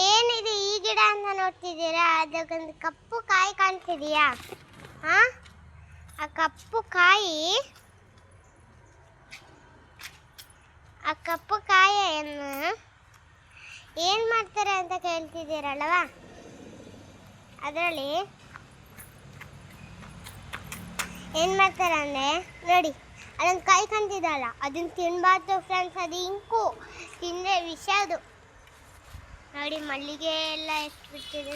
ಏನಿದೆ ಈ ಗಿಡ ಅಂತ ನೋಡ್ತಿದ್ದೀರಾ? ಅದಕ್ಕೊಂದು ಕಪ್ಪು ಕಾಯಿ ಕಾಣ್ತಿದೆಯಾ? ಆ ಕಪ್ಪು ಕಾಯಿಯನ್ನು ಏನ್ ಮಾಡ್ತಾರೆ ಅಂತ ಕೇಳ್ತಿದ್ದೀರಲ್ವಾ? ಅದರಲ್ಲಿ ಏನ್ ಮಾಡ್ತಾರೆ ಅಂದ್ರೆ ನೋಡಿ, ಅದೊಂದು ಕಾಯಿ ಕಾಣ್ತಿದಲ್ಲ, ಅದನ್ನ ತಿನ್ಬಾರ್ದು ಫ್ರೆಂಡ್ಸ್. ಅದು ಇಂಕು, ತಿಂದ್ರೆ ವಿಷ ಅದು. ನೋಡಿ ಮಲ್ಲಿಗೆ ಎಲ್ಲ ಎಷ್ಟು ಬಿಟ್ಟಿದೆ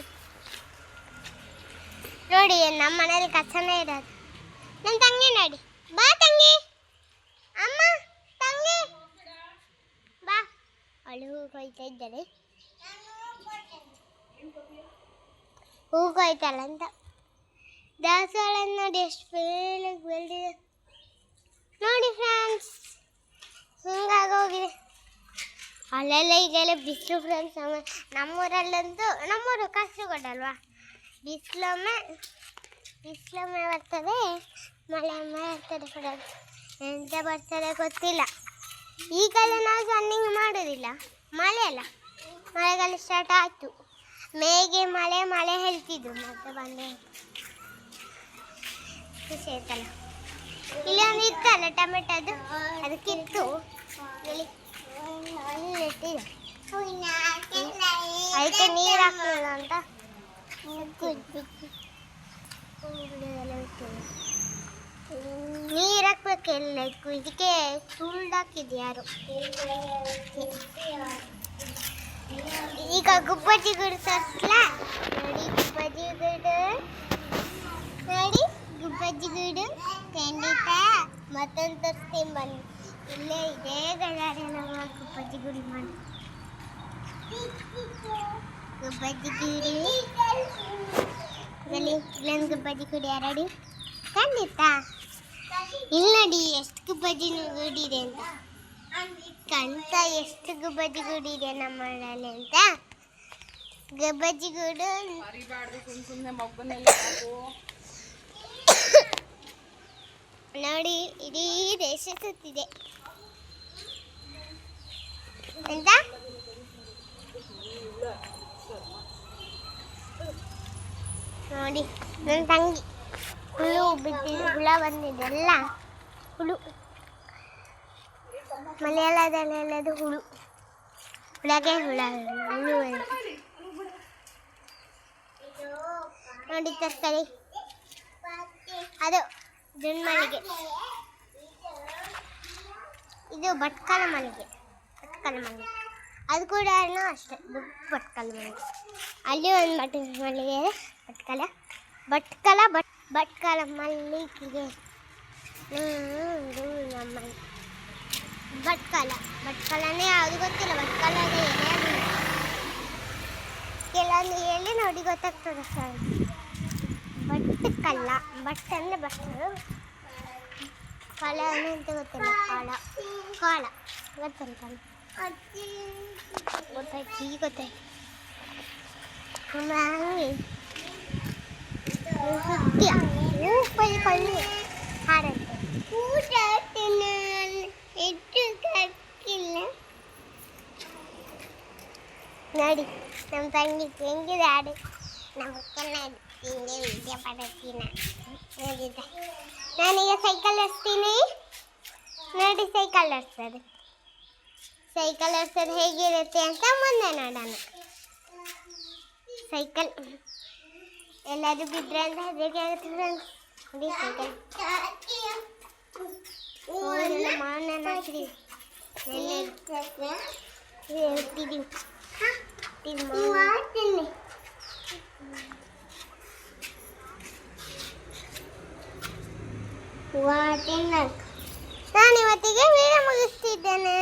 ನೋಡಿ. ನಮ್ಮ ಮನೇಲಿ ಕಚ್ಚನೇ ಇರೋದು. ನನ್ನ ತಂಗಿ ನೋಡಿ, ಬಾ ತಂಗಿ, ಅಮ್ಮ ತಂಗಿ ಬಾ. ಅವಳು ಹೂ ಕೊಯ್ತಾ ಇದ್ದಾಳೆ, ಹೂ ಕೊಯ್ತಲ್ಲ ಅಂತ. ದಾಸವಾಳ ನೋಡಿ ಎಷ್ಟು ಬೇಳೆಗೆ ಬೆಳೆದಿದೆ ನೋಡಿ ಫ್ರೆಂಡ್ಸ್, ಹಿಂಗಾಗೋಗಿದೆ. ಅಲ್ಲೆಲ್ಲ ಈಗೆಲ್ಲ ಬಿಸಿಲು ಫ್ರೆಂಡ್ಸ್. ನಮ್ಮೂರಲ್ಲಂತೂ, ನಮ್ಮೂರು ಕಾಸರಗೋಡಲ್ವಾ, ಬಿಸಿಲೊಮ್ಮೆ ಬರ್ತದೆ, ಮಳೆ ಬರ್ತದೆ ಫ್ರೆಂಡ್ಸ್. ಎಂತ ಬರ್ತದೆ ಗೊತ್ತಿಲ್ಲ. ಈಗೆಲ್ಲ ನಾವು ರನ್ನಿಂಗ್ ಮಾಡೋದಿಲ್ಲ, ಮಳೆ ಅಲ್ಲ, ಮಳೆಗಾಲ ಸ್ಟಾರ್ಟ್ ಆಯಿತು. ಮೇಗೆ ಮಳೆ ಹೇಳ್ತಿದ್ದು, ಮತ್ತೆ ಬಂದೆ ಖುಷಿ ಆಯ್ತಲ್ಲ. ಇಲ್ಲಿ ಒಂದು ಇತ್ತಲ್ಲ ಟೊಮೆಟೊದು, ಅದು ಕಿತ್ತು ಅದಕ್ಕೆ ನೀರು ಹಾಕಲಿಲ್ಲ ಅಂತ ನೀರು ಹಾಕ್ಬೇಕೆಲ್ಲ. ಇದಕ್ಕೆ ಸುಳ್ದಾಕಿದ್ದು ಯಾರು. ಈಗ ಗುಬ್ಬಜ್ಜಿ ಗಿಡ ತೋರಿಸ್ಲ ನೋಡಿ. ಗುಬ್ಬಜ್ಜಿ ಗಿಡ ಖಂಡಿತ ಮತ್ತೊಂದು ತೋರಿಸ್ತೀನಿ ಬನ್ನಿ. ಇಲ್ಲೇ ಇದೇ ಗಡಾರೆ ನಮ್ಮ ಗುಬ್ಬಜ್ಜಿ ಗುಡಿ ಮಾಡಿ. ಗುಬ್ಬಜ್ಜಿ ಗಿಡಿ ಇಲ್ಲೊಂದು ಗುಬ್ಬಜ್ಜಿ ಗುಡಿ ಯಾರಡಿ ಖಂಡಿತ. ಇಲ್ಲಿ ನೋಡಿ ಎಷ್ಟು ಗುಬ್ಬಜ್ಜಿ ಗುಡಿ ಇದೆ ಅಂತ ಕಂತ, ಎಷ್ಟು ಗುಬ್ಬಜ್ಜಿ ಗುಡಿ ಇದೆ ನಮ್ಮ ಮನೆಯಲ್ಲಿ ಅಂತ. ಗುಬ್ಬಜ್ಜಿ ಗೂಡು ನೋಡಿ, ಇಡೀ ದೇಶ ಸುತ್ತಿದೆ ಅಂತ. ನೋಡಿ ನನ್ನ ತಂಗಿ ಹುಳು ಬಿಟ್ಟಿದ್ದು, ಹುಳ ಬಂದಿದೆ ಎಲ್ಲ ಹುಳು. ಮಲಯಾಳದಲ್ಲೆಲ್ಲದು ಹುಳಗೆ ಹುಳು ನೋಡಿ. ತರಕಾರಿ ಅದು ದುಂಡ್ಮಲ್ಲಿಗೆ, ಇದು ಭಟ್ಕಳ ಮಲ್ಲಿಗೆ. ಅದು ಕೂಡ ಅಷ್ಟೇ ಭಟ್ಕಳ ಮಲ್ಲಿಗೆ. ಅಲ್ಲಿ ಒಂದು ಮಲ್ಲಿಗೆ ಭಟ್ಕಳ ಮಲ್ಲಿಗೆ. ನಮ್ಮ ಭಟ್ಕಳನೇ ಯಾವುದು ಗೊತ್ತಿಲ್ಲ. ಭಟ್ಕಳದ ಎಲೆ ಕೆಲವೊಂದು ಎಲೆ ನೋಡಿ ಗೊತ್ತಾಗ್ತದೆ ಸರ್. ಭಟ್ಕಳ, ಭಟ್ ಅಂದರೆ ಭಟ್ರು, ಕಳ ಅಂತ ಗೊತ್ತಿಲ್ಲ. ಕಾಳ ಗೊತ್ತುಂಟ, ಗೊತ್ತಾಯ್ತು ಈಗ ಗೊತ್ತಾಯ್ತು. ಹಂಗೆ ಸತ್ಯ ಉಪ್ಪಲ್ಲಿ ಕಳ್ಳಿ ಹಾಡಂತೆ ಊಟ ಹೆಚ್ಚು ಕಕ್ಕಿಲ್ಲ ನೋಡಿ. ನಮ್ಮ ತಂಗಿ ಹೆಂಗಿದೆ ಹಾಡು. ನಮ್ಮ ತಿಂದೆ ವಿದ್ಯೆ ಪಡತ್ತೀನ ನೋಡಿದ್ದೆ. ನಾನೀಗ ಸೈಕಲ್ ಹಚ್ತೀನಿ ನೋಡಿ. ಸೈಕಲ್ ಹರ್ಸೋದು ಹೇಗಿರುತ್ತೆ ಅಂತ ಮುಂದೆ ನೋಡೋಣ. ಸೈಕಲ್ ಎಲ್ಲಾದರೂ ಬಿದ್ದರೆ ಅಂತ ಹೆದರಿಕೆ ಆಗುತ್ತೆ ಫ್ರೆಂಡ್ಸ್. ನೋಡಿ ಸೈಕಲ್ ಮಾವನ ಹಾಕ್ರಿ ಹೇಳ್ತಿದ್ದೀವಿ. ನಾನು ಇವತ್ತಿಗೆ ವೀಡಿಯೋ ಮುಗಿಸ್ತಿದ್ದೇನೆ.